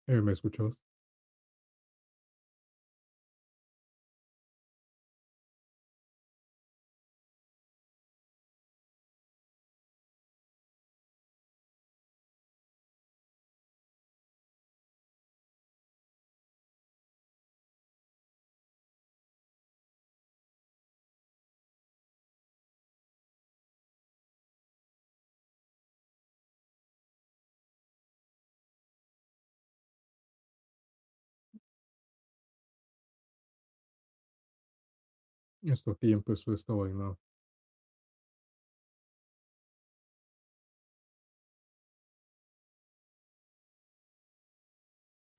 ¿Me escuchas? Esto aquí empezó esta vaina.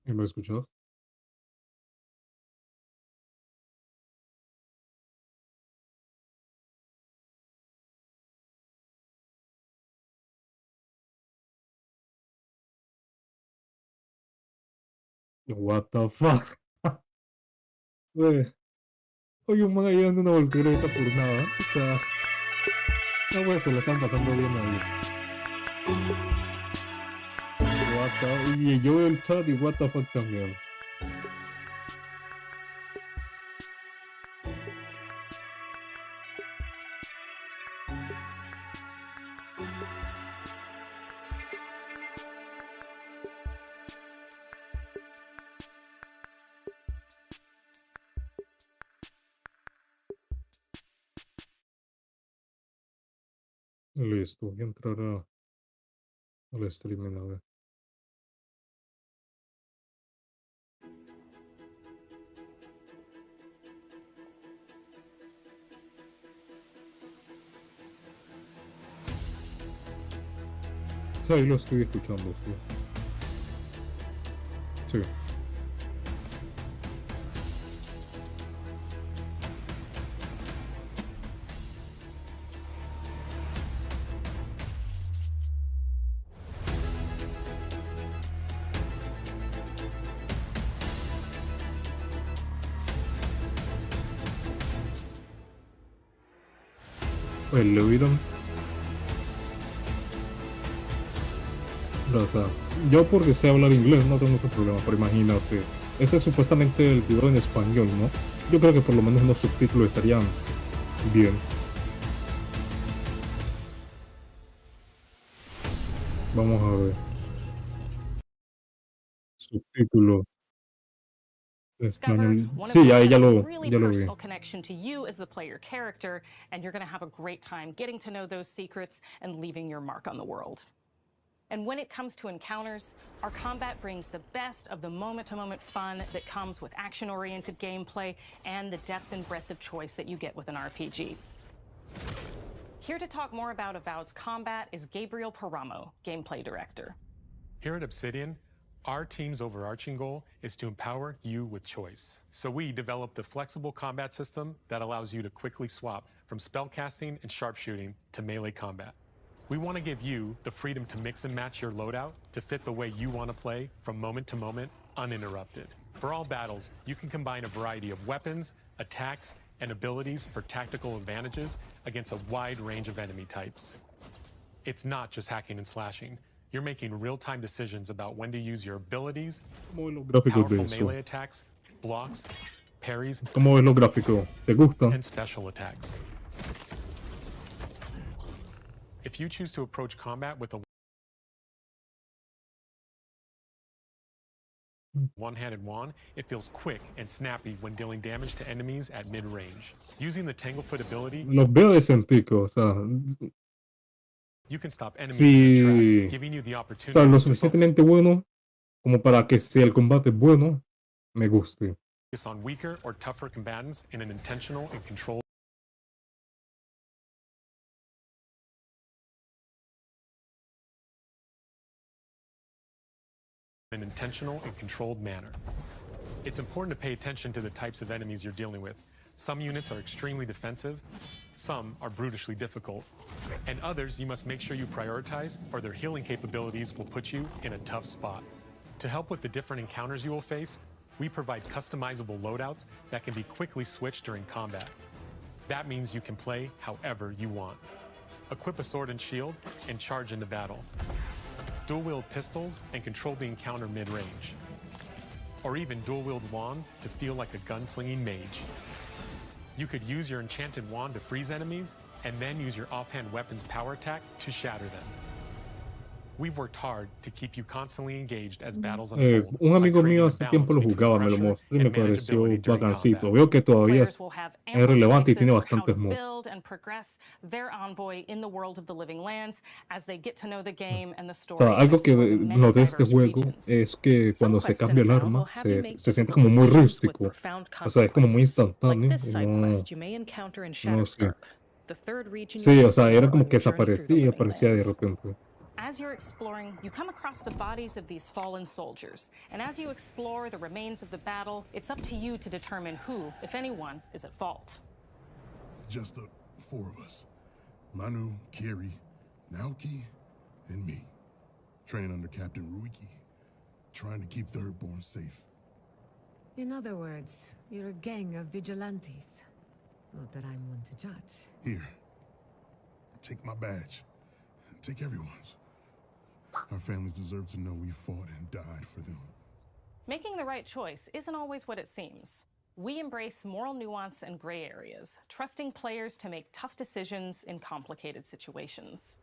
¿Me escuchas? What the fuck? Güey, oye, un man ahí dando una voltereta por nada. O sea, no, güey, se lo están pasando bien ahí. What the... Y yo veo el chat y what the fuck también. Listo, voy a entrar al streaming a ver. Sí, ahí lo estoy escuchando, sí. Sí. ¿Le oyeron? O sea, yo porque sé hablar inglés no tengo ese problema, pero imagínate. Ese es supuestamente el video en español, ¿no? Yo creo que por lo menos los subtítulos estarían bien. Vamos a ver. Subtítulos. Discover, Español. one of Sí, these ya, has ya a lo, really ya lo vi. personal connection to you as the player character, and you're going to have a great time getting to know those secrets and leaving your mark on the world. And when it comes to encounters, our combat brings the best of the moment-to-moment fun that comes with action-oriented gameplay and the depth and breadth of choice that you get with an RPG. Here to talk more about Avowed's combat is Gabriel Paramo, gameplay director. Here at Obsidian, our team's overarching goal is to empower you with choice. So we developed a flexible combat system that allows you to quickly swap from spellcasting and sharpshooting to melee combat. We want to give you the freedom to mix and match your loadout to fit the way you want to play from moment to moment, uninterrupted. For all battles, you can combine a variety of weapons, attacks, and abilities for tactical advantages against a wide range of enemy types. It's not just hacking and slashing. You're making real-time decisions about when to use your abilities, ¿Cómo ves los gráficos de powerful eso? melee attacks, blocks, parries, ¿Cómo ves los gráficos? ¿Te gustan? and special attacks. If you choose to approach combat with a one-handed wand, it feels quick and snappy when dealing damage to enemies at mid-range. Using the Tanglefoot ability, Los veo decenticos, o sea, you can stop enemies in their tracks, sí, giving you the o sea, opportunity lo to focus suficientemente bueno como para que si el combate es bueno, me guste. on weaker or tougher combatants in an intentional and controlled manner. It's important to pay attention to the types of enemies you're dealing with. Some units are extremely defensive, some are brutishly difficult, and others you must make sure you prioritize or their healing capabilities will put you in a tough spot. To help with the different encounters you will face, we provide customizable loadouts that can be quickly switched during combat. That means you can play however you want. Equip a sword and shield and charge into battle. Dual-wield pistols and control the encounter mid-range. or even dual-wield wands to feel like a gunslinging mage. You could use your enchanted wand to freeze enemies, and then use your offhand weapon's power attack to shatter them. We've worked hard to keep you constantly engaged as battles unfold. Un by amigo creating mío a hace tiempo lo balance between jugaba, me lo pressure mostró y me and pareció manageability during bacancito. combat. Veo que todavía Players es will have es ample relevante y tiene choices for how bastantes to mods. build and progress their envoy in the world of the living lands as they get to know the game and the O story sea, and algo que explore the many noté de este diverse juego regions. es que Some cuando se quests in cambia el Avowed will arma have you make se siente difficult como muy decisions with rústico. profound O sea, es como muy consequences, like instantáneo this y side no, quest you may encounter in no sé. Shatterscarp, the third region you Sí, will o sea, era explore como on que your journey through the desaparecía y living aparecía de lands. repente. As you're exploring, you come across the bodies of these fallen soldiers. And as you explore the remains of the battle, it's up to you to determine who, if anyone, is at fault. Just the four of us. Manu, Kiri, Naoki, and me. Training under Captain Ruiki. Trying to keep Thirdborn safe. In other words, you're a gang of vigilantes. Not that I'm one to judge. Here. Take my badge. Take everyone's. Our families deserve to know we fought and died for them. Making the right choice isn't always what it seems. We embrace moral nuance and gray areas, trusting players to make tough decisions in complicated situations.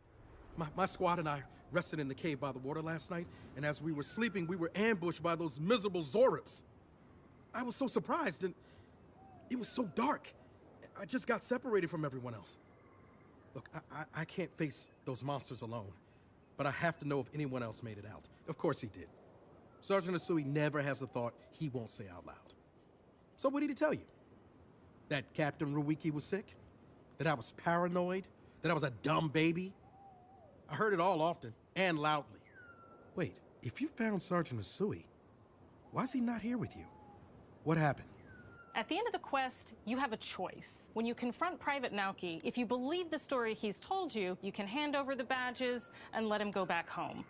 My squad and I rested in the cave by the water last night, and as we were sleeping, we were ambushed by those miserable Zorips. I was so surprised, and it was so dark. I just got separated from everyone else. Look, I can't face those monsters alone, but I have to know if anyone else made it out. Of course he did. Sergeant Asui never has a thought he won't say out loud. So what did he tell you? That Captain Ruiki was sick? That I was paranoid? That I was a dumb baby? I heard it all often and loudly. Wait, if you found Sergeant Asui, why is he not here with you? What happened? At the end of the quest, you have a choice. When you confront Private Naoki, if you believe the story he's told you, you can hand over the badges and let him go back home.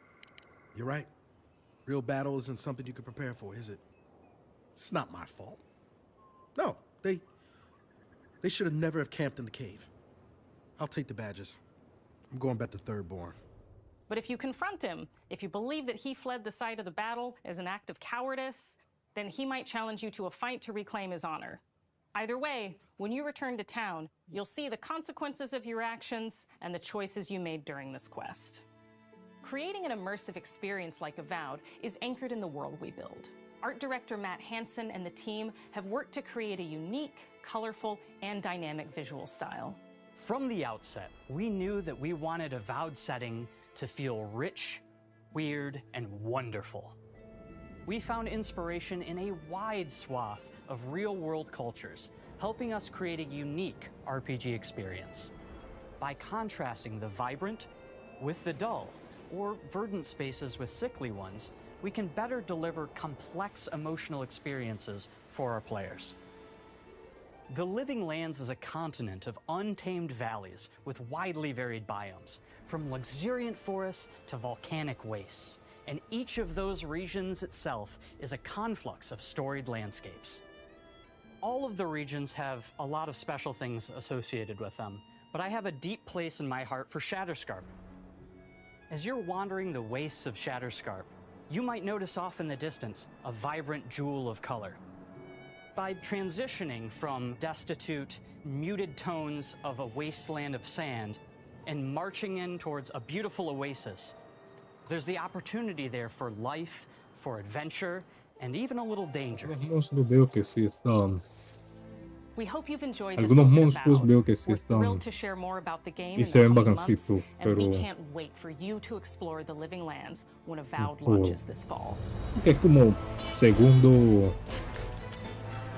You're right. Real battle isn't something you can prepare for, is it? It's not my fault. No, they should have never have camped in the cave. I'll take the badges. I'm going back to Thirdborn. But if you confront him, if you believe that he fled the site of the battle as an act of cowardice, then he might challenge you to a fight to reclaim his honor. Either way, when you return to town, you'll see the consequences of your actions and the choices you made during this quest. Creating an immersive experience like Avowed is anchored in the world we build. Art director Matt Hansen and the team have worked to create a unique, colorful, and dynamic visual style. From the outset, we knew that we wanted Avowed setting to feel rich, weird, and wonderful. We found inspiration in a wide swath of real-world cultures, helping us create a unique RPG experience. By contrasting the vibrant with the dull, or verdant spaces with sickly ones, we can better deliver complex emotional experiences for our players. The Living Lands is a continent of untamed valleys with widely varied biomes, from luxuriant forests to volcanic wastes. And each of those regions itself is a conflux of storied landscapes. All of the regions have a lot of special things associated with them, but I have a deep place in my heart for Shatterscarp. As you're wandering the wastes of Shatterscarp, you might notice off in the distance a vibrant jewel of color. By transitioning from destitute, muted tones of a wasteland of sand and marching in towards a beautiful oasis, there's the opportunity there for life, for adventure, and even a little danger. Algunos monstruos veo que sí están. We hope you've enjoyed this Algunos look at monstruos Avowed. veo que sí We're están. thrilled to share more about the game Y in se the ven coming months, bacancitos, and we pero. can't wait for you to explore the Living Lands when Avowed Oh. launches this fall. Que es como segundo.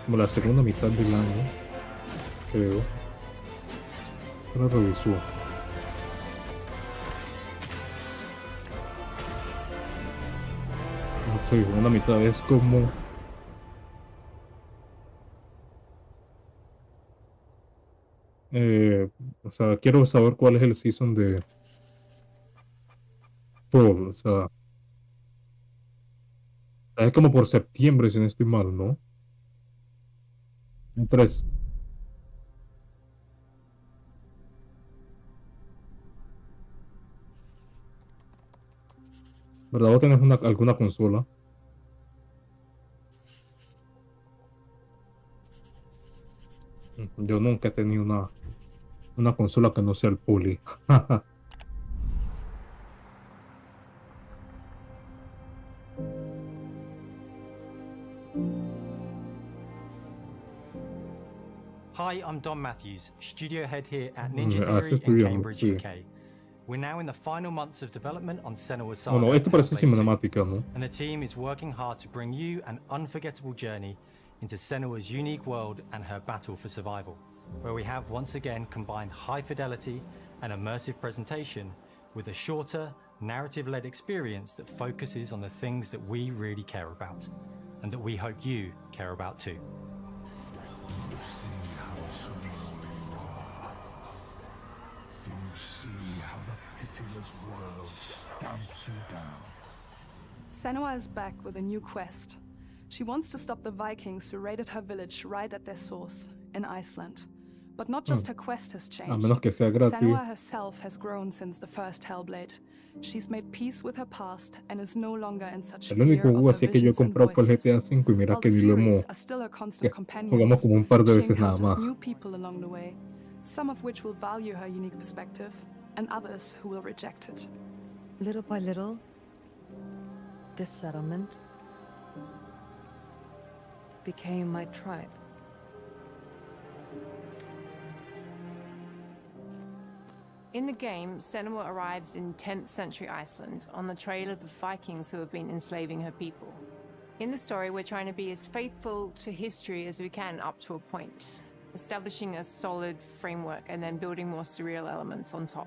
Como la segunda mitad del año. Creo. Ahora reviso. No sé, segunda mitad es como. O sea, quiero saber cuál es el season de Fall. O sea, es como por septiembre, si no estoy mal, ¿no? Un 3. ¿Verdad? ¿Vos tenés alguna consola? Yo nunca he tenido una consola que no sea el Puli. Hi, I'm Don Matthews, studio head here at Ah, Ninja sí, Theory estoy in viendo, Cambridge, sí. UK. We're now in the final months of development on Senua's Saga Bueno, esto parece Hellblade 2, cinemática, ¿no? and the team is working hard to bring you an unforgettable journey into Senua's unique world and her battle for survival, where we have once again combined high fidelity and immersive presentation with a shorter, narrative-led experience that focuses on the things that we really care about, and that we hope you care about too. You see how small you are. Do you see how the pitiless world stamps you down? Senua is back with a new quest. She wants to stop the Vikings who raided her village right at their source, in Iceland. But not just her quest has A changed. menos que sea gratis. Senua herself has grown since the first Hellblade. She's made peace with her past and is no longer in such El fear único of juego her así que yo he visions and comprado fue el voices. GTA V y mira While que the ni lo Furies hemos... are still her constant Jugamos companions, como un par de she veces nada encounters más. new people along the way, some of which will value her unique perspective, and others who will reject it. Little by little, this settlement became my tribe. In the game, Senua arrives in 10th century Iceland on the trail of the Vikings who have been enslaving her people. In the story, we're trying to be as faithful to history as we can up to a point, establishing a solid framework and then building more surreal elements on top.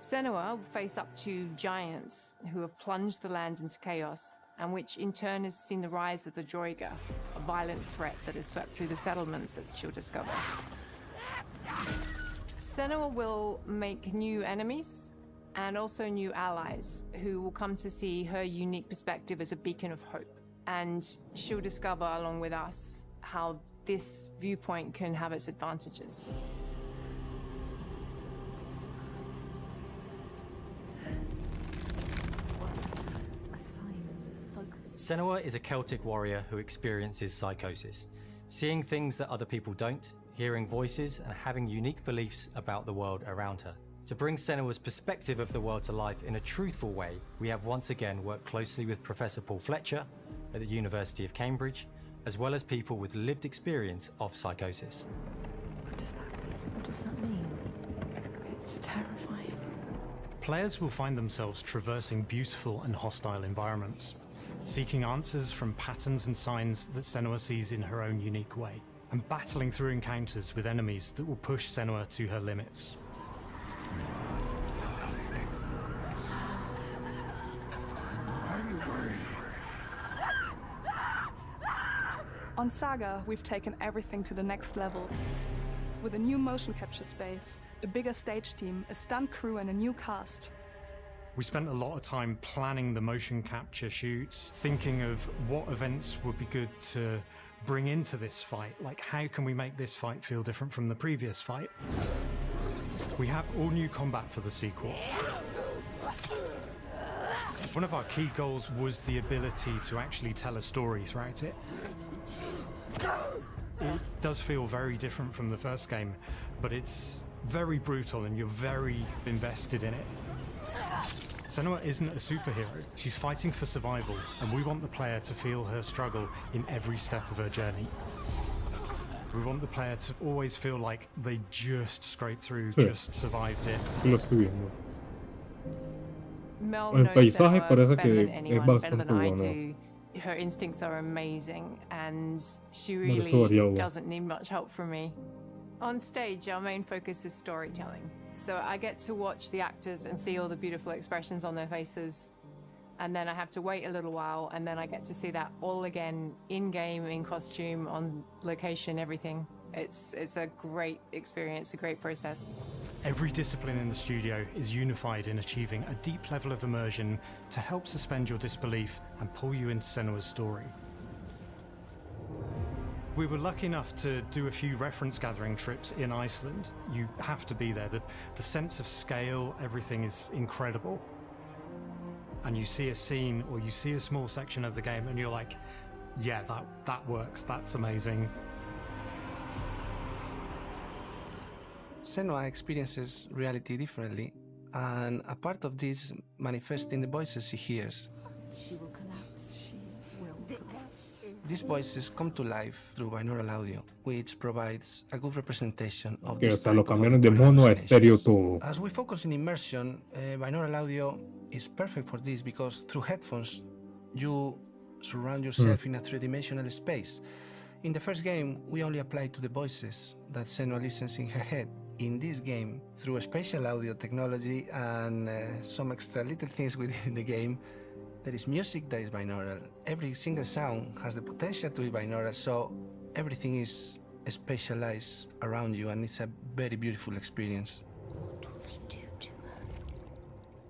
Senua will face up to giants who have plunged the land into chaos, and which in turn has seen the rise of the Droiga, a violent threat that has swept through the settlements that she'll discover. Senua will make new enemies and also new allies who will come to see her unique perspective as a beacon of hope. And she'll discover, along with us, how this viewpoint can have its advantages. A sign. Focus. Senua is a Celtic warrior who experiences psychosis, seeing things that other people don't, hearing voices, and having unique beliefs about the world around her. To bring Senua's perspective of the world to life in a truthful way, we have once again worked closely with Professor Paul Fletcher at the University of Cambridge, as well as people with lived experience of psychosis. What does that mean? It's terrifying. Players will find themselves traversing beautiful and hostile environments, seeking answers from patterns and signs that Senua sees in her own unique way, and battling through encounters with enemies that will push Senua to her limits. On Saga, we've taken everything to the next level. With a new motion capture space, a bigger stage team, a stunt crew, and a new cast. We spent a lot of time planning the motion capture shoots, thinking of what events would be good to bring into this fight. Like, how can we make this fight feel different from the previous fight? We have all new combat for the sequel. One of our key goals was the ability to actually tell a story throughout it. It does feel very different from the first game, but it's very brutal and you're very invested in it. Senua isn't a superhero, she's fighting for survival, and we want the player to feel her struggle in every step of her journey. We want the player to always feel like they just scraped through, just survived it. Lo estoy viendo. Mel El knows paisaje Senua parece better que than es anyone, better bastante than I bueno. do. Her instincts are amazing, and she Por eso really variado. doesn't need much help from me. On stage, our main focus is storytelling. So I get to watch the actors and see all the beautiful expressions on their faces. And then I have to wait a little while, and then I get to see that all again in-game, in costume, on location, everything. It's a great experience, a great process. Every discipline in the studio is unified in achieving a deep level of immersion to help suspend your disbelief and pull you into Senua's story. We were lucky enough to do a few reference gathering trips in Iceland. You have to be there. The sense of scale, everything is incredible. And you see a scene or you see a small section of the game and you're like, yeah, that works, that's amazing. Senua experiences reality differently, and a part of this manifests in the voices she hears. She will collapse. She will collapse. These voices come to life through binaural audio, which provides a good representation of Que, o this sea, type lo of cambiaron de auditory mono a estéreo hallucinations. todo. As we focus in immersion, binaural audio is perfect for this because through headphones, you surround yourself in a three-dimensional space. In the first game, we only applied to the voices that Senua listens in her head. In this game, through spatial audio technology and some extra little things within the game, there is music that is binaural. Every single sound has the potential to be binaural, so everything is spatialized around you, and it's a very beautiful experience. What will they do to her?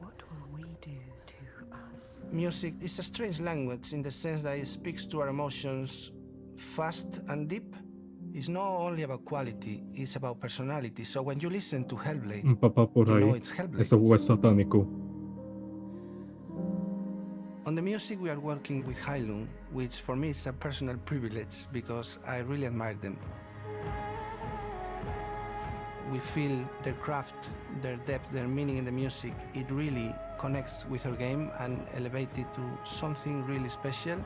What will we do to us? Music is a strange language in the sense that it speaks to our emotions fast and deep. It's not only about quality, it's about personality. So when you listen to Hellblade, Un papá por you know ahí. it's Hellblade. Ese juego es satánico. On the music, we are working with Heilung, which for me is a personal privilege because I really admire them. We feel their craft, their depth, their meaning in the music. It really connects with our game and elevates it to something really special.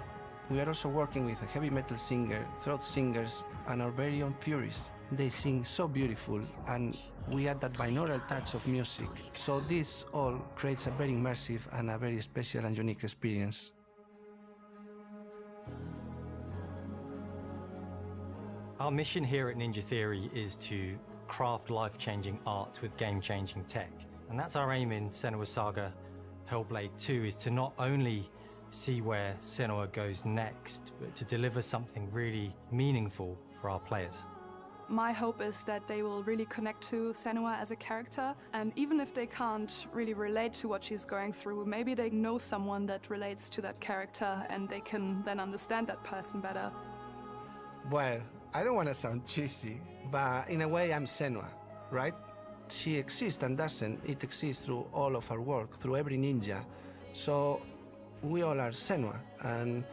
We are also working with a heavy metal singer, throat singers, and our very own Furies. They sing so beautiful, and we add that binaural touch of music. So this all creates a very immersive and a very special and unique experience. Our mission here at Ninja Theory is to craft life-changing art with game-changing tech. And that's our aim in Senua Saga Hellblade 2, is to not only see where Senua goes next, but to deliver something really meaningful for our players. My hope is that they will really connect to Senua as a character, and even if they can't really relate to what she's going through, maybe they know someone that relates to that character and they can then understand that person better. Well, I don't want to sound cheesy, but in a way I'm Senua, right? She exists and doesn't. It exists through all of our work, through every ninja. So we all are Senua, and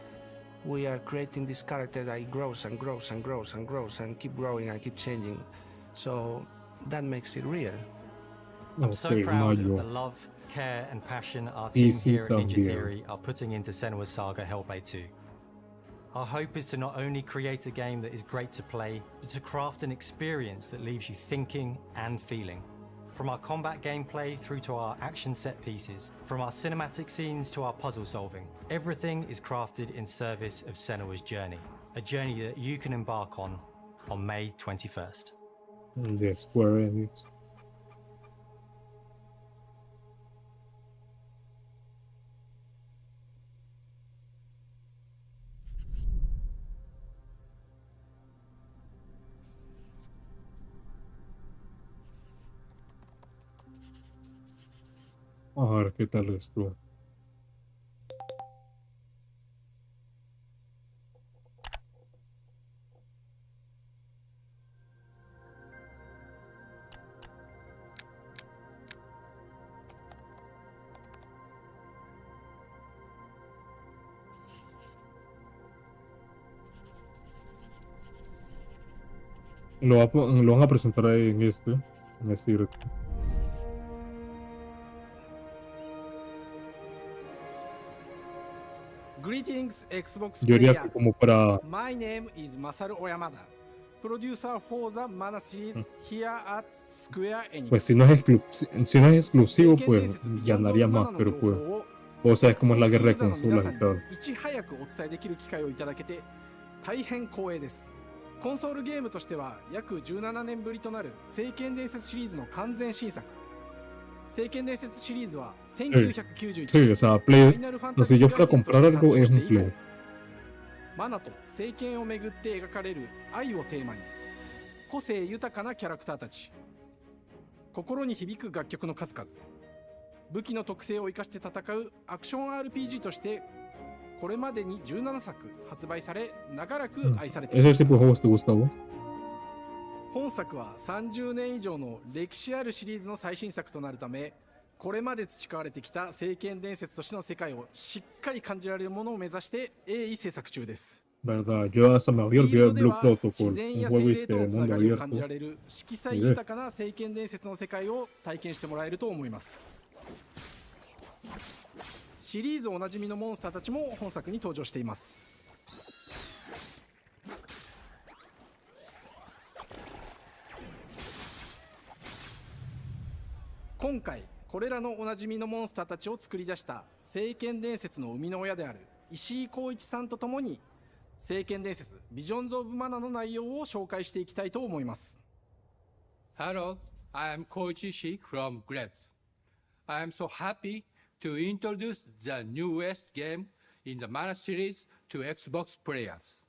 we are creating this character that grows and grows and grows and grows and keep growing and keep changing. So that makes it real. I'm so Okay, proud Mario. of the love, care and passion our team DC here at Ninja también. Theory are putting into Senua Saga Hellblade 2. Our hope is to not only create a game that is great to play, but to craft an experience that leaves you thinking and feeling. From our combat gameplay through to our action set pieces, from our cinematic scenes to our puzzle solving, everything is crafted in service of Senua's journey, a journey that you can embark on May 21st. De Square Enix. A ver qué tal esto. Lo van a presentar ahí en este directo. Greetings, Xbox Yo diría que players. como para My name is Masaru Oyamada, producer for the Mana series here at Square Enix. pues si no es exclusivo, pues ganaría más, pero pues vos sabes cómo es la guerra de consolas y tal. いち早くお伝えできる機会をいただけて大変光栄です。コンソールゲームとしては約17年ぶりとなる聖剣伝説シリーズの完全新作。聖剣伝説シリーズは1991 Sí, o sea, Play, no sé, yo para comprar algo es un Play. マナと聖剣をめぐって描かれる愛をテーマに個性豊かなキャラクターたち、心に響く楽曲の数々、武器の特性を生かして戦うアクション RPG としてこれまでに17作発売され長らく愛されています。 ¿Ese tipo de juegos te gusta a vos? 本作は30年以上の歴史あるシリーズの最新作となるため、これまで培われてきた聖剣伝説としての世界をしっかり感じられるものを目指して鋭意制作中です。¿Verdad? Yo hasta me había フィール olvidado ド el で Blue は Protocol, 自然 un や juego 精 este 霊と de のつな mundo がりを感じ abierto. られる色彩 Mire. 豊かな聖剣伝説の世界を体験してもらえると思います。シリーズおなじみのモンスターたちも本作に登場しています。今回これらのおなじみのモンスターたちを作り出した聖剣伝説の生みの親である石井浩一さんとともに聖剣伝説ビジョンズ・オブ・マナの内容を紹介していきたいと思います。 Hello, I am Koichi Ishii from Grabs. I am so happy to introduce the newest game in the Mana series to Xbox players.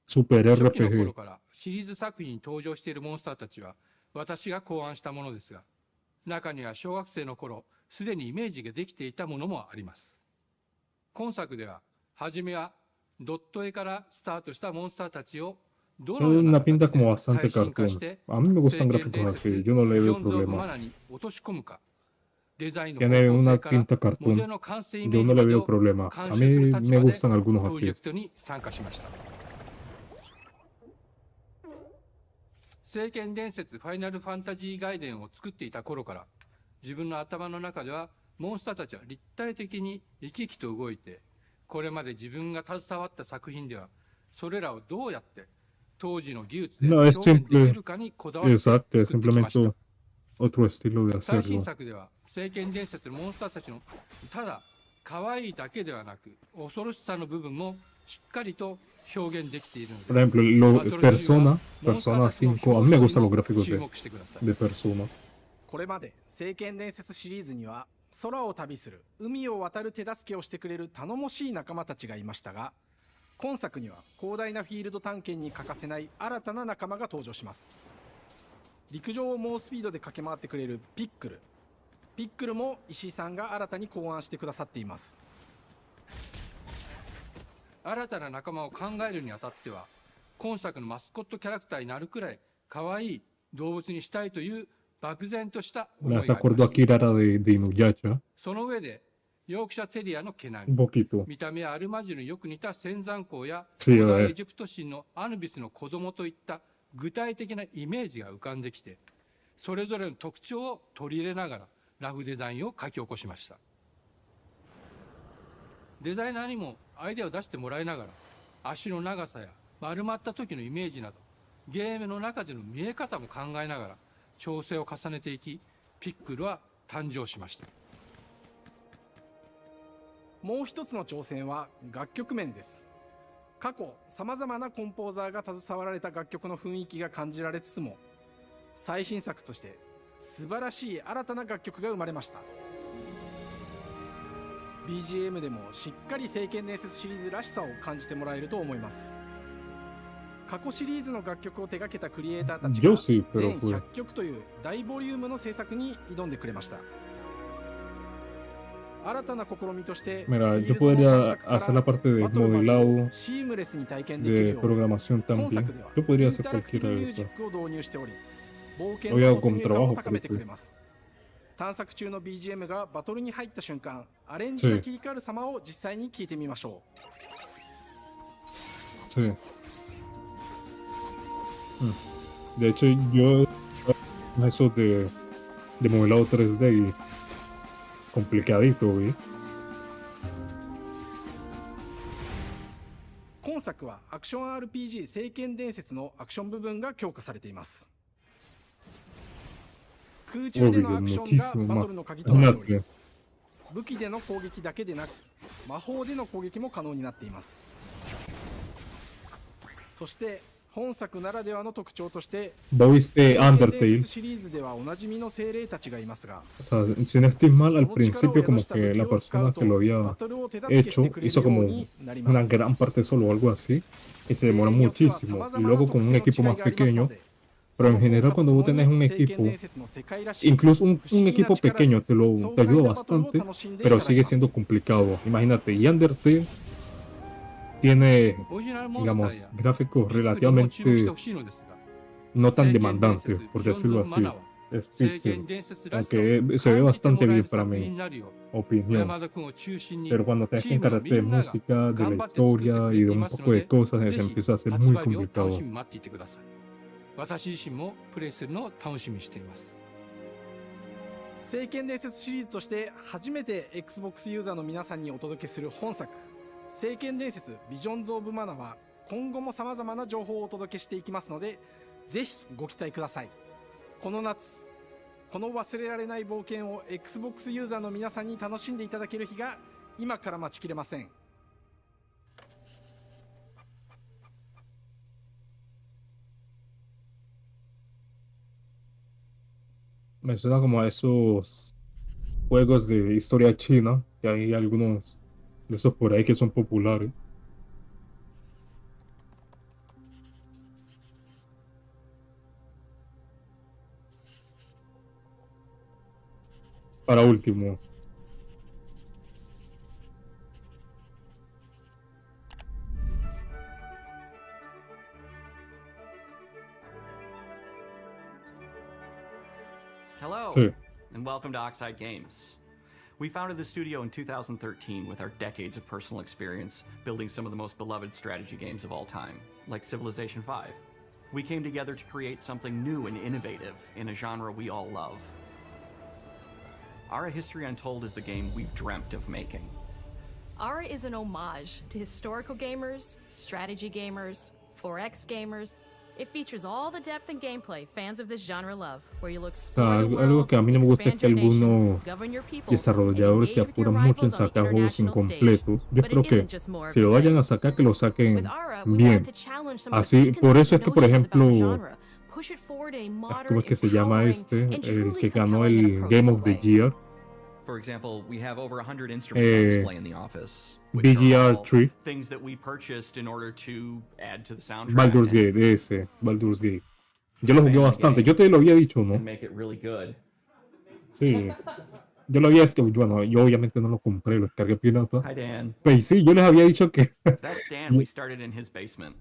Super 初期の頃 RPG. からシリーズ作品に登場しているモンスターたちは私が考案したものですが、中には小学生の頃すでにイメージができていたものもあります。今作では初めはドット絵からスタートしたモンスターたちをどのような Una pinta 形 como で bastante 最新化し cartoon. て A mí me 聖 gustan 剣 gráficos 伝 así, 説 yo no ビ le ジ veo ョンズ・オブ・マ problema. ナに落とし込むか、デザインの Tiene 方向 una 性から pinta モデル cartoon. の完成イメ Yo ー no ジ le まで veo を problema. 監 A 修する mí 立 me 場で gustan プ algunos ロジェ así. クトに参加しました。聖剣伝説ファイナルファンタジー外伝を作っていた頃から自分の頭の中ではモンスターたちは立体的に生き生きと動いて、これまで自分が携わった作品ではそれらをどうやって当時の技術で No, 表 es 現でき simple. るかにこだわって Exacto, 作 es ってきました。 simplemente otro estilo de 最新 hacerlo. 作では聖剣伝説のモンスターたちのただ可愛いだけではなく恐ろしさの部分もしっかりと表現できているの Por で、 ejemplo, バトル中は Persona モンスターたちの 5. A mí me 表情 gustan に los も gráficos 注目してください。 de Persona. これまで聖剣伝説シリーズには空を旅する海を渡る手助けをしてくれる頼もしい仲間たちがいましたが、今作には広大なフィールド探検に欠かせない新たな仲間が登場します。陸上を猛スピードで駆け回ってくれるピックルも石井さんが新たに考案してくださっています。新たな仲間を考えるにあたっては今作のマスコットキャラクターになるくらい可愛い動物にしたいという漠然とした思 Me い hace があり acuerdo ま a す。 Kirara de Inuyasha. その上でヨークシャテリアの毛並 Un み、 poquito. 見た目はアルマジルによく似た仙山港や Sí, 古 a 代 ver. エジプト神のアヌビスの子供といった具体的なイメージが浮かんできて、それぞれの特徴を取り入れながらラフデザインを書き起こしました。デザイナーにもアイデアを出してもらいながら足の長さや丸まった時のイメージなどゲームの中での見え方も考えながら調整を重ねていき、ピックルは誕生しました。もう一つの挑戦は楽曲面です。過去さまざまなコンポーザーが携わられた楽曲の雰囲気が感じられつつも、最新作として素晴らしい新たな楽曲が生まれました。 BGM でもしっかり聖剣伝説シリーズらしさを感じてもらえると思います。過去シリーズの楽曲を手掛けたクリエイターたちが Yo sí, pero 全 pues. 100曲という大ボリュームの制作に挑んでくれました。新たな試みとして Mira, フィー yo ルドの探 podría 索から hacer la parte de バトルまでを modelado, シームレスに体験できる de よう programación 今 también. 作では Yo podría イン hacer タラクティブ cualquiera ミ de ュージッ esas. クを導入しており、冒険 Hoy の hago 没 como 入感を trabajo 高めてく porque れます。探索中の BGM がバトルに入った瞬間、アレンジが切り替わる様を実際に聞いてみましょう。 Sí. De hecho, yo eso de modelado 3D y complicadito, ¿vi? 今作はアクション RPG 聖剣伝説のアクション部分が強化されています。空中でのアクションがバトルの鍵となっており、武器での攻撃だけでなく魔法での攻撃も可能になっています。そして本作ならではの特徴として、 ¿Viste 聖剣伝 Undertale? 説シリーズではおなじみの精霊たちがいますが、 O sea, si no estoy mal, al principio como que la persona que lo había hecho hizo como una gran parte solo o algo así y se demora muchísimo. Y luego con un equipo más pequeño, pero en general cuando vos tenés un equipo, incluso un equipo pequeño te ayuda bastante, pero sigue siendo complicado. Imagínate, y Undertale tiene, digamos, gráficos relativamente no tan demandantes, por decirlo así. es 聖 pixel, 剣伝説らしさを aunque se ve 感じて bastante もらえ bien る para 作品 mi になるよう、小 opinión. 山田君を中心に Pero cuando チ tenés que ームの encargarte de みんなが música, de la 頑張って作ってく historia れ y て de い un ます poco の de で、 cosas, ぜ se ひ empieza a hacer 発 muy 売日を楽 complicado. しみに待っていてください。私自身もプレイするのを楽しみにしています。聖剣伝説シリーズとして初めて Xbox ユーザーの皆さんにお届けする本作聖剣伝説ビジョンズ・オブ・マナは今後も様々な情報をお届けしていきますのでぜひご期待ください。この夏この忘れられない冒険を Xbox ユーザーの皆さんに楽しんでいただける日が今から待ちきれません。Me suena como a esos juegos de historia china, que hay algunos de esos por ahí que son populares. Para último, Hello, sí. and welcome to Oxide Games. We founded the studio in 2013 with our decades of personal experience building some of the most beloved strategy games of all time, like Civilization V. We came together to create something new and innovative in a genre we all love. Ara History Untold is the game we've dreamt of making. Ara is an homage to historical gamers, strategy gamers, 4X gamers. It features all the depth and gameplay fans of this genre love, where you'll O sea, explore the algo world, que a mí no me gusta es expand que your nation, algunos govern your people, and desarrolladores se engage with your apuran mucho en rivals on the sacar juegos international stage. incompletos. Yo But espero it que isn't just more of si the lo vayan same. a sacar, que lo saquen With Ara, we bien. wanted to challenge some of the Así, por eso es que, por preconceived notions about the ejemplo, genre, push it forward in a modern, ¿cómo es que se llama empowering, este? and El truly que ganó compelling and el Game of approachable the Year. For example, we have over 100 instruments on display in the office, which are BGR all 3. things that we purchased in order to add to the soundtrack Baldur's Gate, ese, Baldur's Gate. Yo lo jugué bastante. Yo te lo había dicho, ¿no? and make it really good. Sí. Yo lo había, es que, bueno, yo obviamente no lo compré, lo descargué pirata. Hi, Dan. Pues sí, yo les había dicho que... That's Dan. We started in his basement.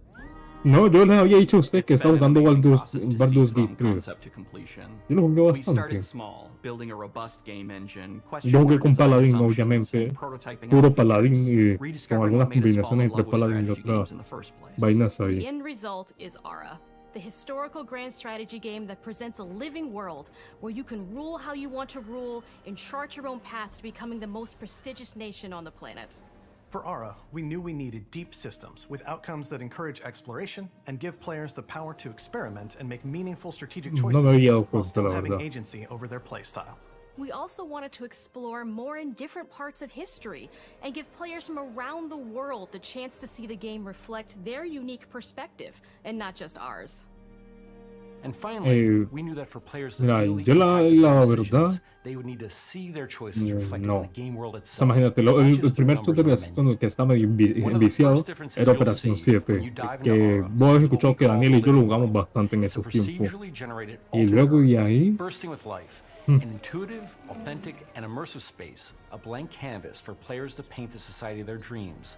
No, yo les había dicho a usted que It's estaba been an jugando amazing process to see Baldur's from Gate 3. concept to completion. Yo lo jugué We bastante. started small, building a robust game engine, Yo questioning jugué our con design Paladín, assumptions, obviamente. and prototyping Puro out Paladín features, y con rediscovering algunas what made us fall combinaciones in entre love with Paladín y strategy otras games in the first place. vainas The ahí. end result is Ara, the historical grand strategy game that presents a living world where you can rule how you want to rule and chart your own path to becoming the most prestigious nation on the planet. For Ara, we knew we needed deep systems with outcomes that encourage exploration and give players the power to experiment and make meaningful strategic No choices me había dado while cuenta, still la having verdad. agency over their playstyle. We also wanted to explore more in different parts of history and give players from around the world the chance to see the game reflect their unique perspective and not just ours. And finally, Eh, we knew that for players to Mira, feel the yo la impact of their verdad, decisions, they would need to see their choices reflected in no. the game world O sea, itself. imagínate, not el just through primer numbers shooter on a así menu. con el que estaba medio One of the enviciado first differences era you'll Operación see when 7, you dive into que Aura vos has is what escuchado we que call Daniel y the yo lo living jugamos world. bastante en It's a esos tiempos. procedurally generated Y alternate luego y Earth, ahí, bursting with life, Hmm. an intuitive, authentic, and immersive space, a blank canvas for players to paint the society of their dreams.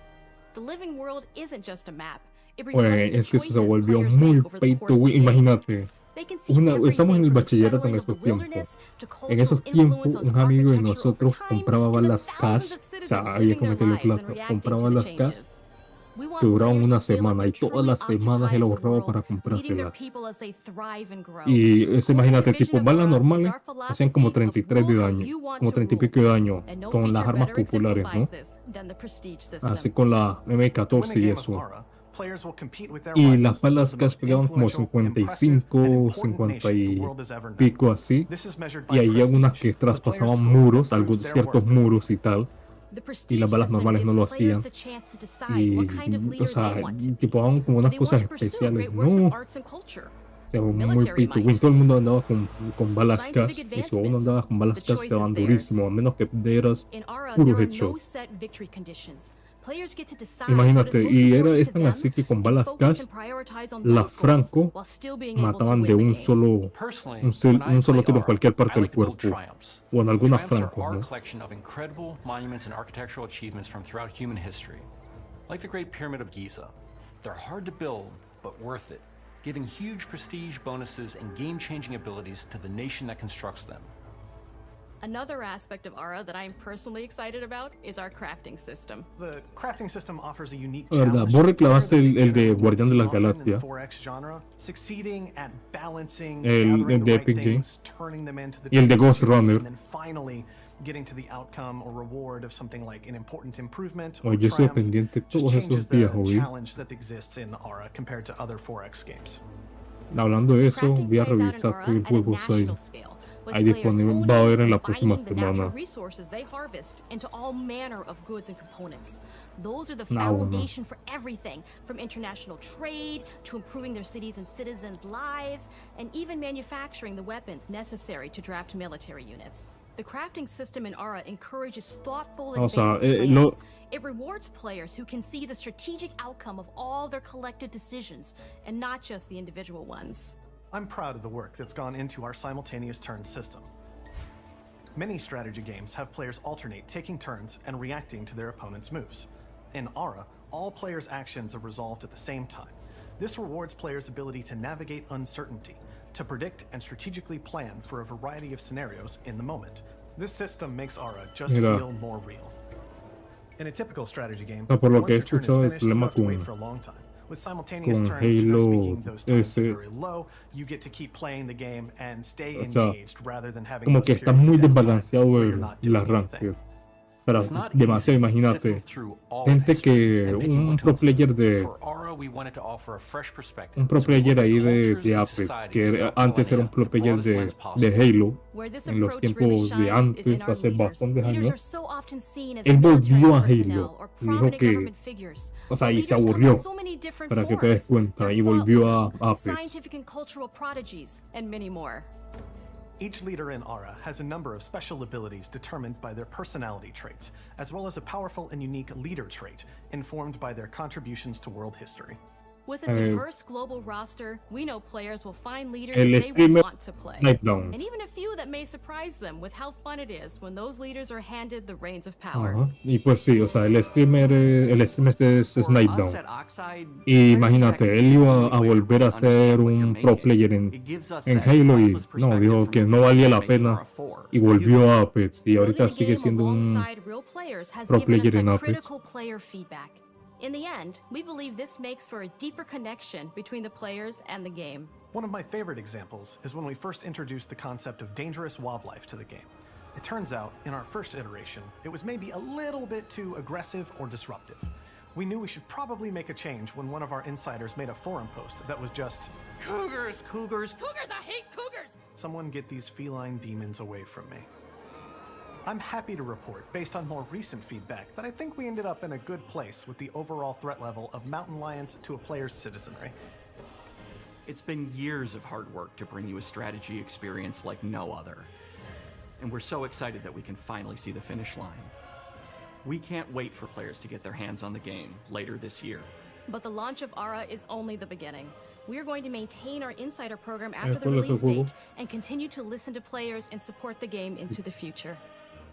The living world isn't just a map. It pues reflects the es que se choices volvió players muy make over the pay course to of the win. game. Imagínate, They can see estamos en everything el from the bachillerato en settling of the esos tiempos. wilderness to En cultural esos influence tiempos, on the un amigo de architecture over nosotros time compraba to the balas thousands cash, of o sea, citizens había living que their meterle lives and plata, reacting compraba to the balas cash, changes. We want que duraban players una to feel like semana y they're todas las truly semanas él occupying the ahorraba world, para leading their comprárselas. people as they thrive and grow. Y eso, imagínate, vision tipo, of balas Ara is normales our hacían como philosophy of 33 de rule how daño, you want como to 30 y rule. pico de daño, And no con las feature armas better populares, ¿no? exemplifies this than the prestige system. Así con la To win a M14 y game of eso. Ara, players will compete with their Y rivals las to build balas the cash most pegaban como influential, impressive, 55, and important 50 nation the y world has ever known. pico así. This is measured Y by hay algunas prestige, que the player's traspasaban score muros, that proves algunos their ciertos worth as a muros y tal. The Y prestige las balas system normales no gives lo players hacían. the chance to decide Y, what kind of o leader sea, they want to be. tipo, daban como Do unas they want cosas to pursue especiales. great works of No, arts and culture? o sea, muy Military pay to win. might. Todo el mundo andaba con balas Scientific cash. Y si vos no advancement. andabas con balas The cash, choice te daban is theirs. durísimo. A menos que dieras In Ara, puros there are no headshots. set victory conditions. Players get to decide what is Imagínate, most y important es to tan them así que con and balas focus cash, and prioritize on las those goals Franco while still being able to mataban win de the un game. solo, Personally, un when I solo play tiro en Ara, cualquier parte I del like to build cuerpo. triumphs. O en algunas Triumphs are Francos, our ¿no? collection of incredible monuments and architectural achievements from throughout human history. Like the Great Pyramid of Giza. They're hard to build, but worth it. giving huge prestige bonuses and game-changing abilities to the nation that constructs them. Another aspect of Ara that I'm personally excited about is our crafting system. The crafting system offers a unique La verdad, challenge vos to a player reclamaste that they el de generally Guardián de see las often in the Galaxias, 4X genre, succeeding at balancing, el gathering de the right Epic Games, things, turning them into the y el de tools Ghost that you need, Runner. and then finally getting to the outcome or reward of something like an important improvement or Oye, yo estoy triumph. pendiente Just todos changes esos días, the oí. challenge that exists in Ara compared to other 4X games. Hablando de eso, voy a revisar qué juegos hay. Hay disponible, va a haber en la próxima Combining the natural semana. resources they harvest into all manner of goods and components. Those are the Ah, bueno. foundation for everything, from international trade to improving their cities and citizens' lives, and even manufacturing the weapons necessary to draft military units. The crafting system in Ara encourages thoughtful O sea, advanced planning. lo, It rewards players who can see the strategic outcome of all their collective decisions, and not just the individual ones. I'm proud of the work that's gone into our simultaneous turn system. Many strategy games have players alternate taking turns and reacting to their opponent's moves. In Ara, all players' actions are resolved at the same time. This rewards players' ability to navigate uncertainty, to predict and strategically plan for a variety of scenarios in the moment. This system makes Ara just Mira. feel more real. In a typical strategy game, por lo once que he your turn is escuchado, el finished, you problema have to wait con- for a long time. With simultaneous con turns, generally Halo speaking, those times are ese, very low. You get to keep playing the game and stay o sea, engaged rather than having como those que está periods muy of downtime desbalanceado where you're el not doing arranque. anything. Pero It's not demasiado, easy imagínate. sifting through all of Gente history que and picking un what to pro include. player de For Ara, we wanted to offer a fresh perspective. un pro So we looked player at ahí cultures de and Apex, societies que throughout antes era un millennia, pro the player broadest lens de possible. Halo, Where this en los approach tiempos really de shines is in antes, our hace leaders. bastantes Leaders años, are so often seen as él military volvió a personnel Halo or y dijo prominent que, government figures. o sea, But y se leaders come in aburrió, so many different para que te des forms. cuenta, They're y thought volvió a leaders, Apex. scientific and cultural prodigies, and many more. Each leader in Ara has a number of special abilities determined by their personality traits, as well as a powerful and unique leader trait informed by their contributions to world history. With a diverse global roster, we know players will find leaders el they will streamer want to play. Nightdown. And even a few that may surprise them with how fun it is when those leaders are handed the reins of power. Ajá. Y pues sí, o sea, el streamer es Snipedown. Y imagínate, él iba a volver a ser un pro player en Halo y no, dijo que no valía la pena y volvió a Apex. Y ahorita sigue siendo un Alongside real players has pro given us player en that Apex. critical player feedback. In the end, we believe this makes for a deeper connection between the players and the game. One of my favorite examples is when we first introduced the concept of dangerous wildlife to the game. It turns out, in our first iteration, it was maybe a little bit too aggressive or disruptive. We knew we should probably make a change when one of our insiders made a forum post that was just, Cougars, cougars, Cougars, I hate cougars! "Someone get these feline demons away from me." I'm happy to report, based on more recent feedback, that I think we ended up in a good place with the overall threat level of mountain lions to a player's citizenry. It's been years of hard work to bring you a strategy experience like no other. And we're so excited that we can finally see the finish line. We can't wait for players to get their hands on the game later this year. But the launch of Ara is only the beginning. We are going to maintain our insider program after the ¿cuál es el release juego? date and continue to listen to players and support the game into the future.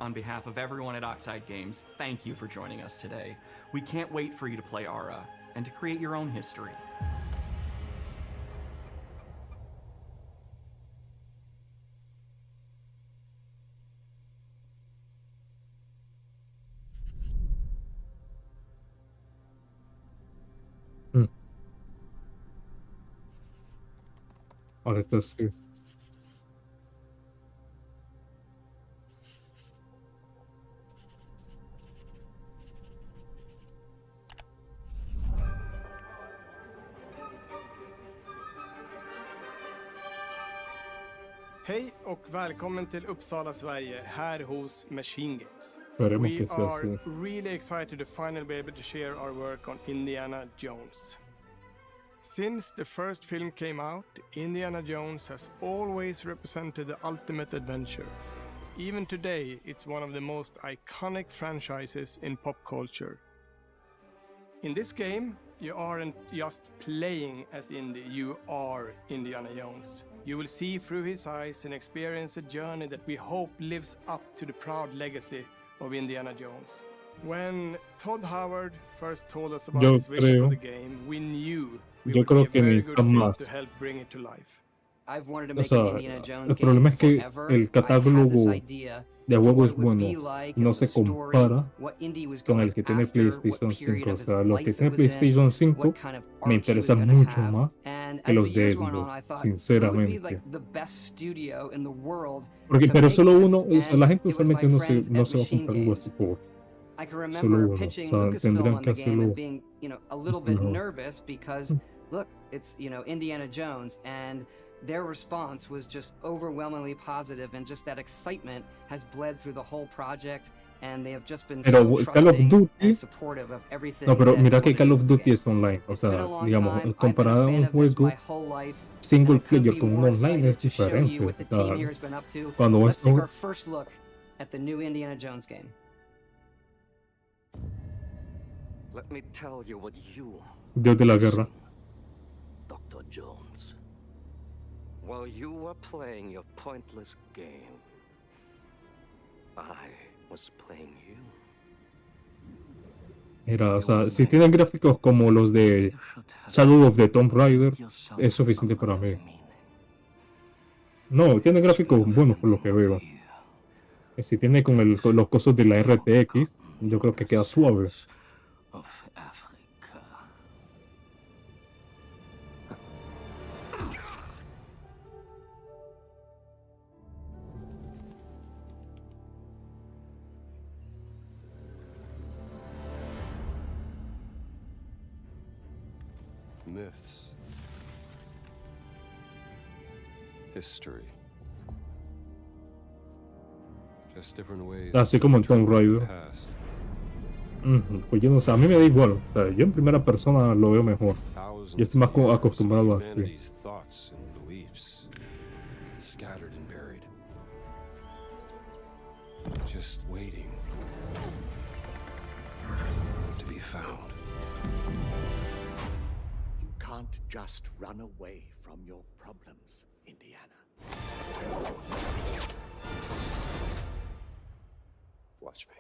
On behalf of everyone at Oxide Games, thank you for joining us today. We can't wait for you to play Ara and to create your own history. Ahorita sí. Hej och välkommen till Uppsala, Sverige, här hos Machine Games. Esperemos We que sea are así. really excited to finally be able to share our work on Indiana Jones. Since the first film came out, Indiana Jones has always represented the ultimate adventure. Even today, it's one of the most iconic franchises in pop culture. In this game, you aren't just playing as Indy, you are Indiana Jones. You will see through his eyes and experience a journey that we hope lives up to the proud legacy of Indiana Jones. When Todd Howard first told us about Yo his vision for creo the game, we knew we yo would be creo a que very good necesitan fit más. to help bring it to life. I've wanted to O make sea, an Indiana Jones el game problema es que forever. el I had this catálogo idea de of juegos what it would be buenos like, no of se the story, compara what Indy was con el going que tiene after, what PlayStation period 5. O of his sea, los que life it tienen was in, PlayStation 5 what kind of me arc he was interesan gonna mucho have. más And que as the los de years went on, Xbox, I thought, who would be sinceramente. like the best studio in the world Porque, to pero make solo uno, this? o sea, la And gente it was usualmente my no friends no at se va a Machine comprar algo así Games. por I can solo remember uno. O pitching sea, Lucasfilm tendrían on que the game and hacerlo being, a little bit mejor. nervous because, look, it's, Indiana Jones, and their response was just overwhelmingly positive, and just that excitement has bled through the whole project, and they have just been Pero so Call of trusting Duty, and supportive of everything no, pero that we mira que want to Call do of with this Duty game. es online. O It's been a sea, long digamos, time. I've been comparado a a fan un of this juego my whole life, and single I couldn't player be con un more online es excited to show you diferente. what the O sea, team here has been up to. cuando vas Let's take a our first look at the new Indiana Jones game. Let me tell you what you, Dios de la guerra. Dr. Jones. While you were playing your pointless game, I was playing you. Mira, o sea, si tienen gráficos como los de Shadow of the Tomb Raider, es suficiente para mí. No, tiene gráficos buenos por lo que veo. Si tiene con los cosos de la RTX, yo creo que queda suave. Of Africa. Myths. History. Just different ways Así como en Tomb Raider. past. Pues yo no sé, a mí me da igual. O sea, yo en primera persona lo veo mejor. Yo estoy más acostumbrado a así. Humanity's thoughts and beliefs, scattered and buried, just waiting to be found. You can't just run away from your problems, Indiana. Watch me.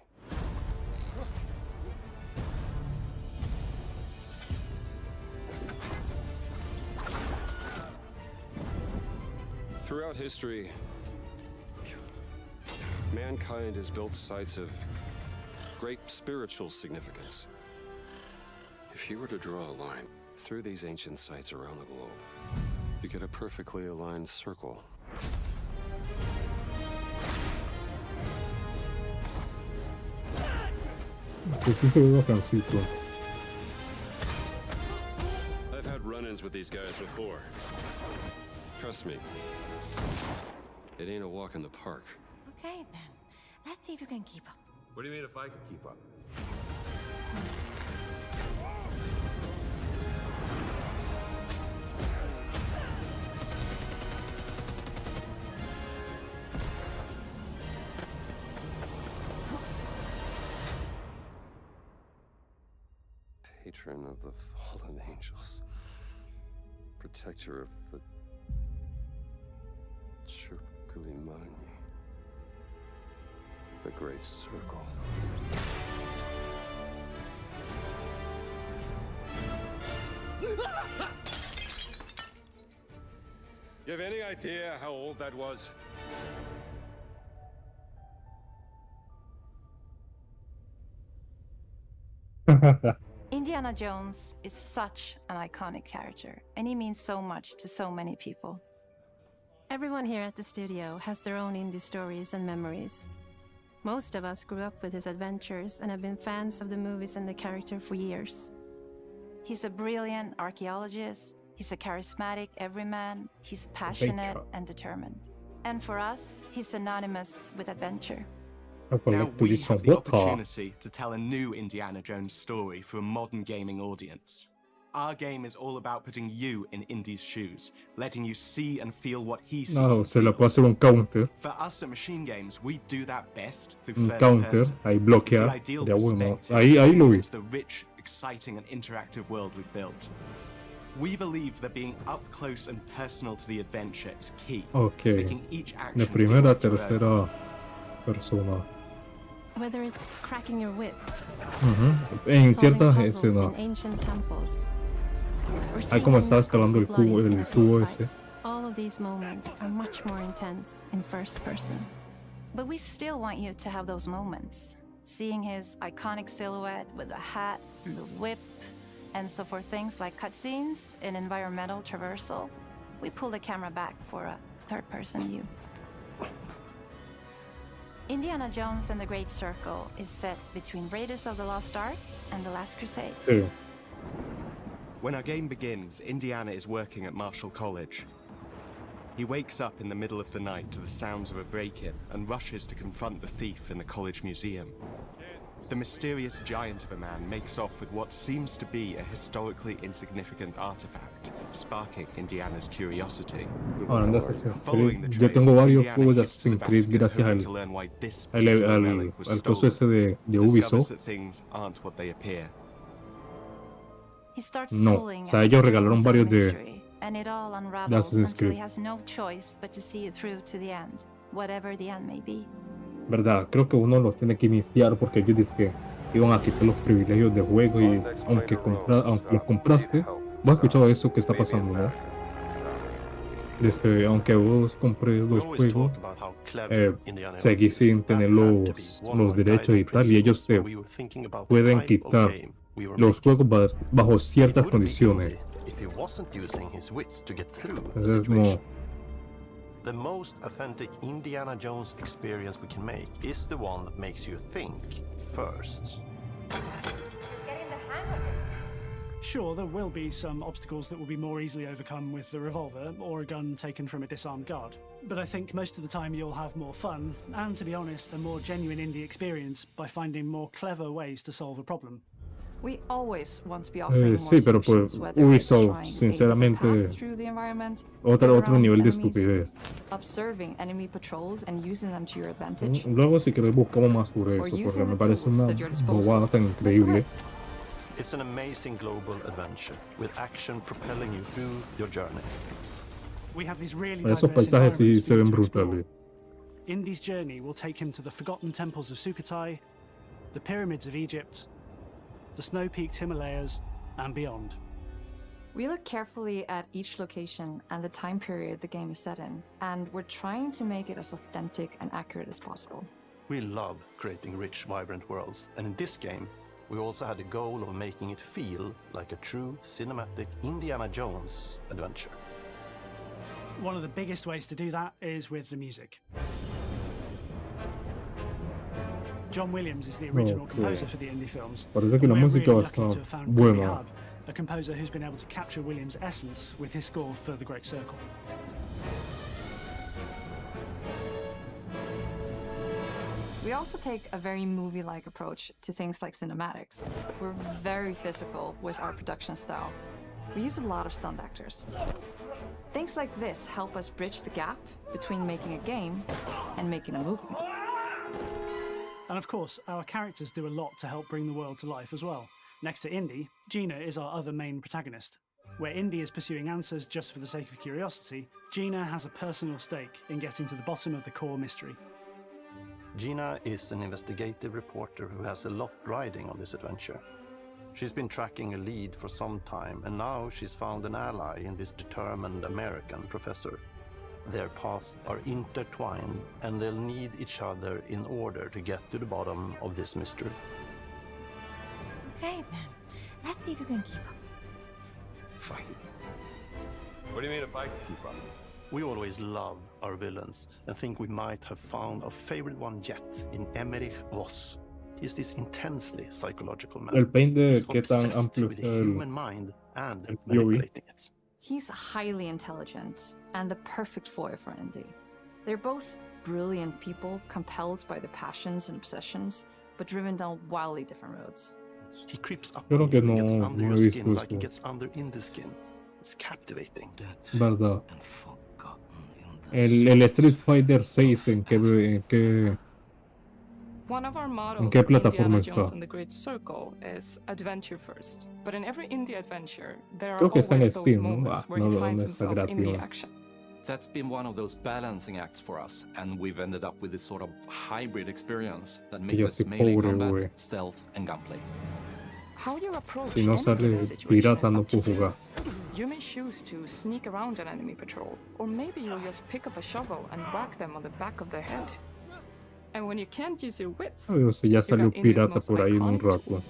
Throughout history, mankind has built sites of great spiritual significance. If you were to draw a line through these ancient sites around the globe, you get a perfectly aligned circle. Pues sí se ve bacancito. I've had run-ins with these guys before. Trust me, it ain't a walk in the park. Okay, then. Let's see if you can keep up. What do you mean if I could keep up? Patron of the fallen angels. Protector of the Circulimani. The Great Circle. You have any idea how old that was? Indiana Jones is such an iconic character, and he means so much to so many people. Everyone here at the studio has their own indie stories and memories. Most of us grew up with his adventures and have been fans of the movies and the character for years. He's a brilliant archaeologist, he's a charismatic everyman, he's passionate and determined. And for us, he's synonymous with adventure. Now we have the opportunity to tell a new Indiana Jones story for a modern gaming audience. Our game is all about putting you in Indy's shoes, letting you see and feel what he sees. No, se le puede hacer un counter. For us at Machine Games, we do that best through Un first counter, person. ahí It's bloquear. the ideal Sería bueno. perspective Ahí lo vi. towards the rich, exciting and interactive world we've built. We believe that being up close and personal to the adventure is key. Ok. Making each action De feel primera a like your own. tercera persona. Whether it's cracking your whip, En solving ciertas puzzles escenas. in ancient temples, Ahí como estaba escalando el tubo ese. All of these moments are much more intense in first person. But we still want you to have those moments. Seeing his iconic silhouette with the hat, the whip, and so for things like cutscenes and environmental traversal, we pull the camera back for a third-person view. Indiana Jones and the Great Circle is set between Raiders of the Lost Ark and The Last Crusade. When our game begins, Indiana is working at Marshall College. He wakes up in the middle of the night to the sounds of a break-in and rushes to confront the thief in the college museum. The mysterious giant of a man makes off with what seems to be a historically insignificant artifact, sparking Indiana's curiosity. Hablando de Assassin's Creed, yo tengo varios juegos de Assassin's Creed gracias al coso ese de Ubisoft. No, o sea, ellos regalaron varios de Assassin's Creed. ¿Verdad? Creo que uno los tiene que iniciar porque ellos dicen que iban a quitar los privilegios de juego y aunque los compraste, vos has escuchado eso que está pasando, ¿no? Desde aunque vos compres los juegos, seguís sin tener los derechos y tal, y ellos te pueden quitar los juegos bajo ciertas condiciones. Entonces, como the most authentic Indiana Jones experience we can make is the one that makes you think first. Getting the hang of this. Sure, there will be some obstacles that will be more easily overcome with the revolver or a gun taken from a disarmed guard. But I think most of the time you'll have more fun and, to be honest, a more genuine indie experience by finding more clever ways to solve a problem. We always want to be offering more sí, pero pues Ubisoft, sinceramente, otro nivel de estupidez. Observing enemy patrols and using them to your advantage. Luego si querés buscamos más sobre eso, porque me parece una bobada tan increíble. It's an amazing global adventure with action propelling you through your journey. We have these really Esos paisajes sí se ven brutales. Indy's journey will take him to the forgotten temples of Sukhothai, the pyramids of Egypt, the snow-peaked Himalayas, and beyond. We look carefully at each location and the time period the game is set in, and we're trying to make it as authentic and accurate as possible. We love creating rich, vibrant worlds, and in this game, we also had the goal of making it feel like a true cinematic Indiana Jones adventure. One of the biggest ways to do that is with the music. John Williams is the original composer for the indie films. Parece que la música va a estar buena. A composer who's been able to capture Williams' essence with his score for The Great Circle. We also take a very movie-like approach to things like cinematics. We're very physical with our production style. We use a lot of stunt actors. Things like this help us bridge the gap between making a game and making a movie. And of course, our characters do a lot to help bring the world to life as well. Next to Indy, Gina is our other main protagonist. Where Indy is pursuing answers just for the sake of curiosity, Gina has a personal stake in getting to the bottom of the core mystery. Gina is an investigative reporter who has a lot riding on this adventure. She's been tracking a lead for some time, and now she's found an ally in this determined American professor. Their paths are intertwined, and they'll need each other in order to get to the bottom of this mystery. Okay, then. Let's see if you can keep up. Fine. What do you mean if I can keep up? We always love our villains and think we might have found our favorite one yet in Emmerich Voss. He's this intensely psychological man. El paint de He's qué tan obsessed amplio with the está human mind and el POV. manipulating it. He's highly intelligent and the perfect foil for Indy. They're both brilliant people compelled by their passions and obsessions, but driven down wildly different roads. He creeps up Yo creo on que you, he gets no under he your visto skin like he eso. gets under in the skin. It's captivating. Verdad. El Street Fighter 6 ¿en qué One of our ¿En models qué for Indiana plataforma Jones está? and the Great Circle is adventure first. But in every indie adventure, there are Creo que está en always those Steam, ¿no? moments where No, he no finds está himself in the gratis. action. That's been one of those balancing acts for us, and we've ended up with this sort of hybrid experience that makes yo us estoy melee pobre, combat, güey. stealth, and gunplay. How you approach Si no any given sale situation is pirata no up to puedo you. jugar. You may choose to sneak around an enemy patrol, or maybe you'll just pick up a shovel and whack them on the back of their head. And when you can't use your wits, A ver si ya you salió got India's pirata most por ahí en un iconic rato. tool.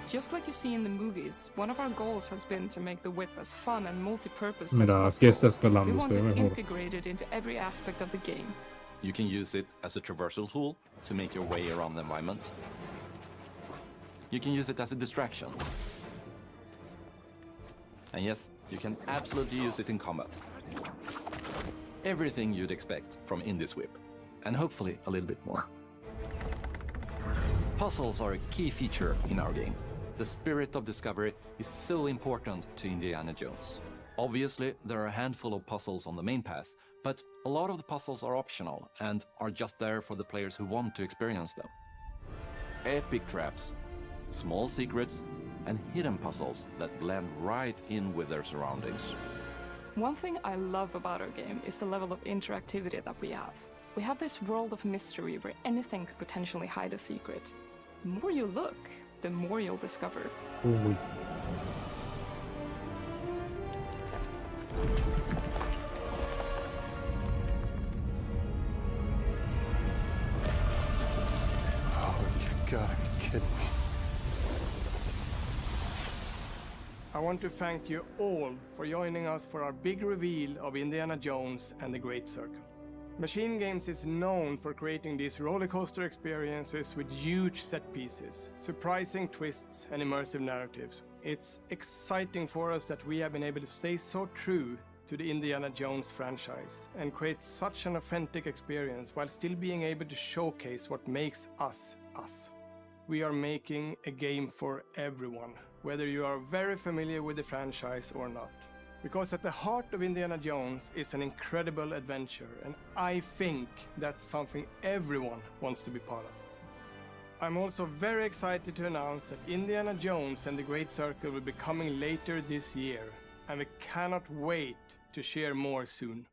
Just like you see in the movies, one of our goals has been to make the whip as fun and multi-purpose as Mira, aquí está possible. We escalando, want se ve it mejor. integrated into every aspect of the game. You can use it as a traversal tool to make your way around the environment. You can use it as a distraction. And yes, you can absolutely use it in combat. Everything you'd expect from Indy's whip, and hopefully a little bit more. Puzzles are a key feature in our game. The spirit of discovery is so important to Indiana Jones. Obviously, there are a handful of puzzles on the main path, but a lot of the puzzles are optional and are just there for the players who want to experience them. Epic traps, small secrets, and hidden puzzles that blend right in with their surroundings. One thing I love about our game is the level of interactivity that we have. We have this world of mystery where anything could potentially hide a secret. The more you look, the more you'll discover. Uy. Oh, you gotta be kidding me. I want to thank you all for joining us for our big reveal of Indiana Jones and the Great Circle. Machine Games is known for creating these rollercoaster experiences with huge set pieces, surprising twists, and immersive narratives. It's exciting for us that we have been able to stay so true to the Indiana Jones franchise and create such an authentic experience while still being able to showcase what makes us us. We are making a game for everyone, whether you are very familiar with the franchise or not. Because at the heart of Indiana Jones is an incredible adventure, and I think that's something everyone wants to be part of. I'm also very excited to announce that Indiana Jones and the Great Circle will be coming later this year, and we cannot wait to share more soon.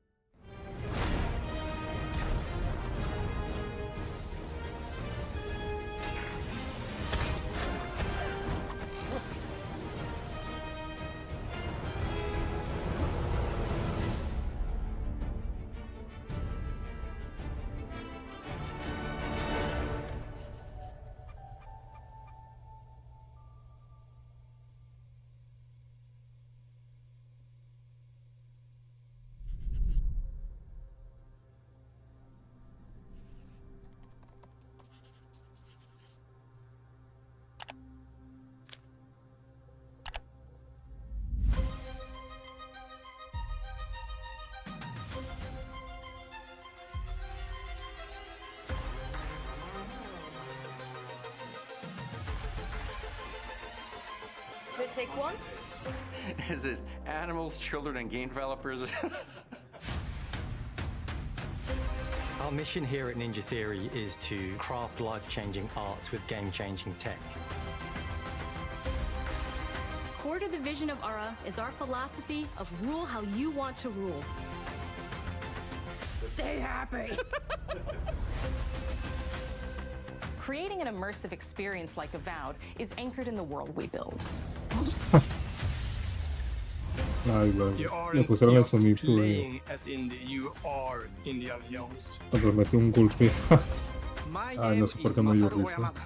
Should I take one? Is it animals, children, and game developers? Our mission here at Ninja Theory is to craft life-changing art with game-changing tech. Core to the vision of Ara is our philosophy of rule how you want to rule. Stay happy! Creating an immersive experience like Avowed is anchored in the world we build. Ay, You le aren't pusieron el just sonido de... playing as Indy, you are Indiana Jones. Cuando le metió un golpe. My Ay, name no sé por is qué me dio Masaru risa. Oyamada.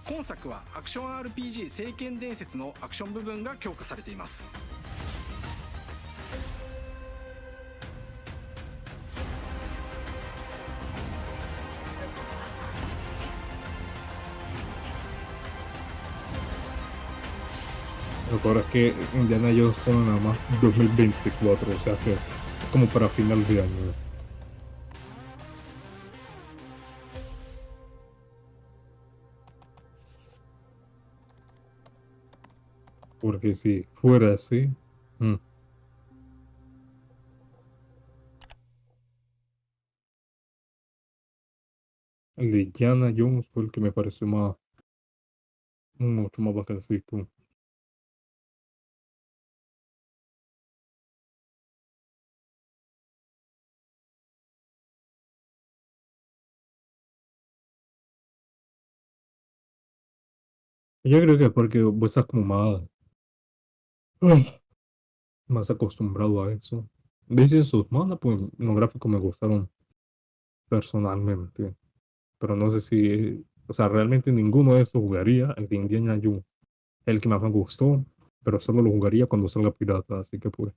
今作はアクション RPG 聖剣伝説のアクション部分が強化されています。Lo peor es que Indiana Jones pone nada más 2024, o sea que como para final de año. Porque si fuera así... El de Indiana Jones fue el que me pareció mucho más bacancito. Yo creo que es porque vos estás como ah, más acostumbrado a eso. Dicen sus manos, pues los gráficos me gustaron personalmente. Pero no sé si, o sea, realmente ninguno de estos jugaría. El de Indiana Jones, el que más me gustó, pero solo lo jugaría cuando salga pirata, así que pues.